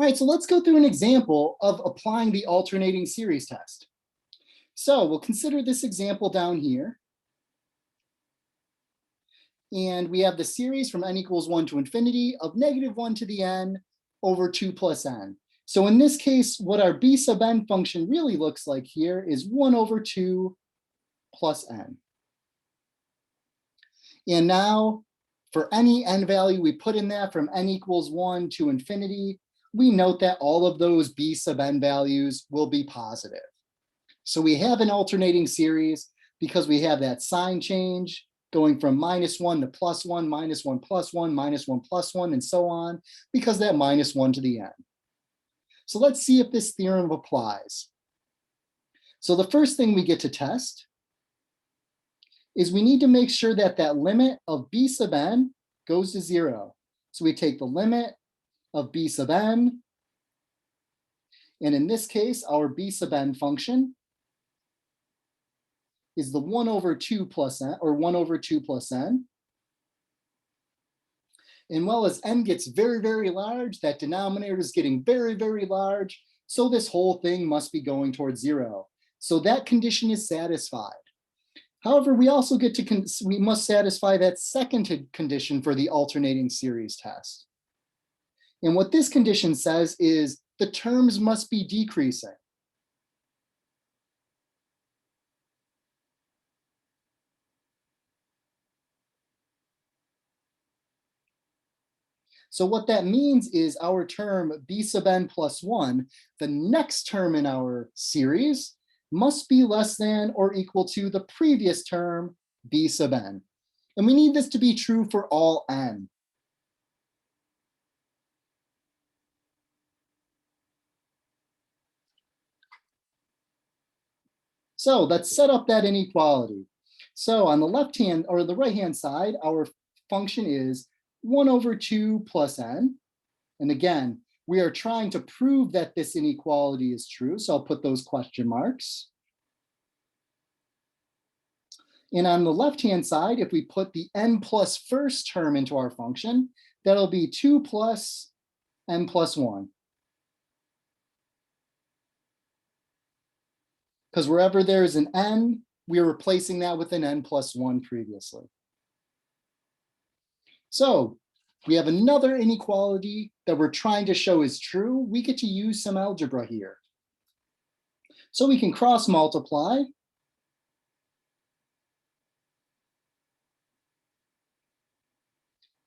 All right, so let's go through an example of applying the alternating series test. So we'll consider this example down here. And we have the series from n equals 1 to infinity of -1 to the n over 2 plus n. So in this case, what our b sub n function really looks like here is 1 over 2 plus n. And now for any n value we put in that from n equals 1 to infinity, we note that all of those b sub n values will be positive. So we have an alternating series because we have that sign change going from -1 to +1, -1 plus 1, -1 plus 1, and so on, because that -1 to the n. So let's see if this theorem applies. So the first thing we get to test is we need to make sure that that limit of b sub n goes to 0. So we take the limit of b sub n, and in this case, our b sub n function is the 1 over 2 plus n, or 1 over 2 plus n. And well, as n gets very, very large, that denominator is getting very, very large, so this whole thing must be going towards 0. So that condition is satisfied. However, we also get to, we must satisfy that second condition for the alternating series test. And what this condition says is the terms must be decreasing. So what that means is our term b sub n plus 1, the next term in our series, must be less than or equal to the previous term b sub n. And we need this to be true for all n. So let's set up that inequality. So on the left-hand or the right-hand side, our function is 1 over 2 plus n. And again, we are trying to prove that this inequality is true. So I'll put those question marks. And on the left-hand side, if we put the n plus first term into our function, that'll be 2 plus n plus 1. Because wherever there's an n, we are replacing that with an n plus 1 previously. So we have another inequality that we're trying to show is true. We get to use some algebra here. So we can cross multiply.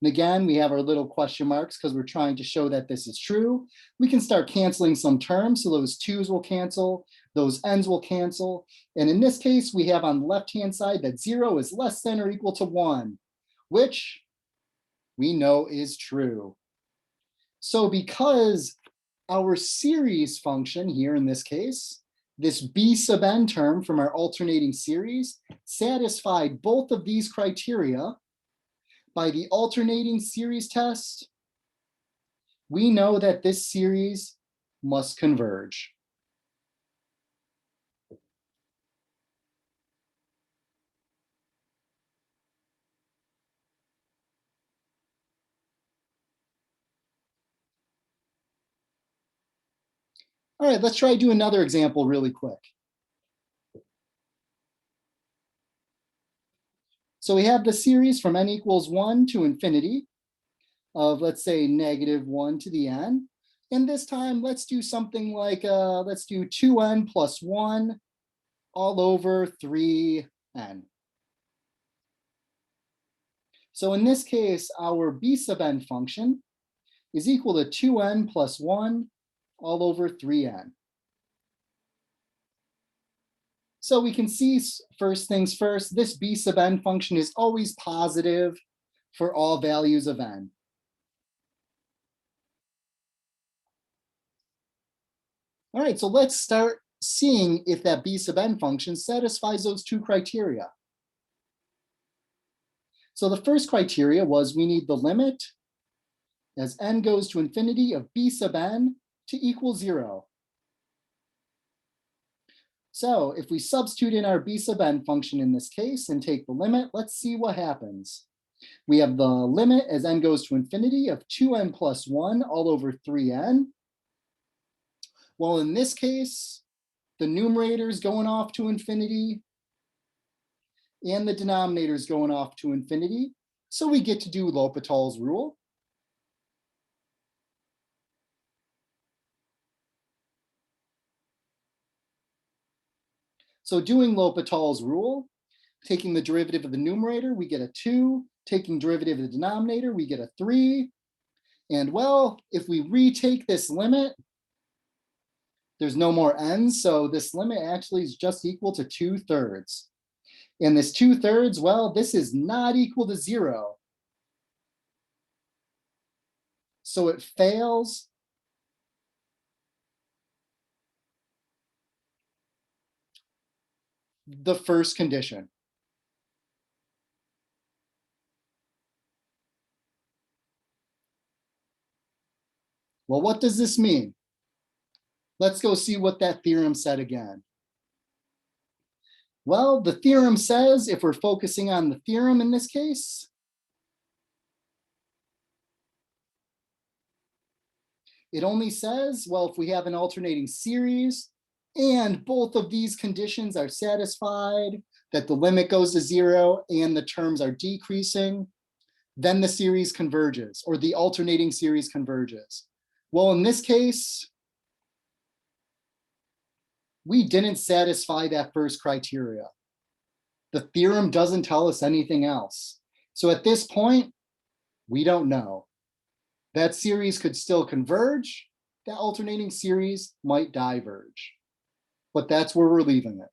And again, we have our little question marks because we're trying to show that this is true. We can start canceling some terms. So those 2's will cancel, those n's will cancel. And in this case, we have on the left-hand side that 0 is less than or equal to 1, which we know is true. So because our series function here in this case, this b sub n term from our alternating series satisfied both of these criteria, by the alternating series test, we know that this series must converge. All right, let's try to do another example really quick. So we have the series from n equals 1 to infinity of, let's say, -1 to the n. And this time, let's do something like, let's do 2n plus 1 all over 3n. So in this case, our b sub n function is equal to 2n plus 1 all over 3n. So we can see, first things first, this b sub n function is always positive for all values of n. All right, so let's start seeing if that b sub n function satisfies those two criteria. So the first criteria was we need the limit as n goes to infinity of b sub n to equal 0. So if we substitute in our b sub n function in this case and take the limit, let's see what happens. We have the limit as n goes to infinity of 2n plus 1 all over 3n. Well, in this case, the numerator is going off to infinity and the denominator is going off to infinity. So we get to do L'Hopital's rule. So doing L'Hopital's rule, taking the derivative of the numerator, we get a 2. Taking derivative of the denominator, we get a 3. And well, if we retake this limit, there's no more n's, so this limit actually is just equal to 2/3. And this 2/3, well, this is not equal to 0. So it fails the first condition. Well, what does this mean? Let's go see what that theorem said again. Well, the theorem says, if we're focusing on the theorem in this case, it only says, well, if we have an alternating series and both of these conditions are satisfied, that the limit goes to 0 and the terms are decreasing, then the series converges, or the alternating series converges. Well, in this case, we didn't satisfy that first criteria. The theorem doesn't tell us anything else. So at this point, we don't know. That series could still converge. That alternating series might diverge. But that's where we're leaving it.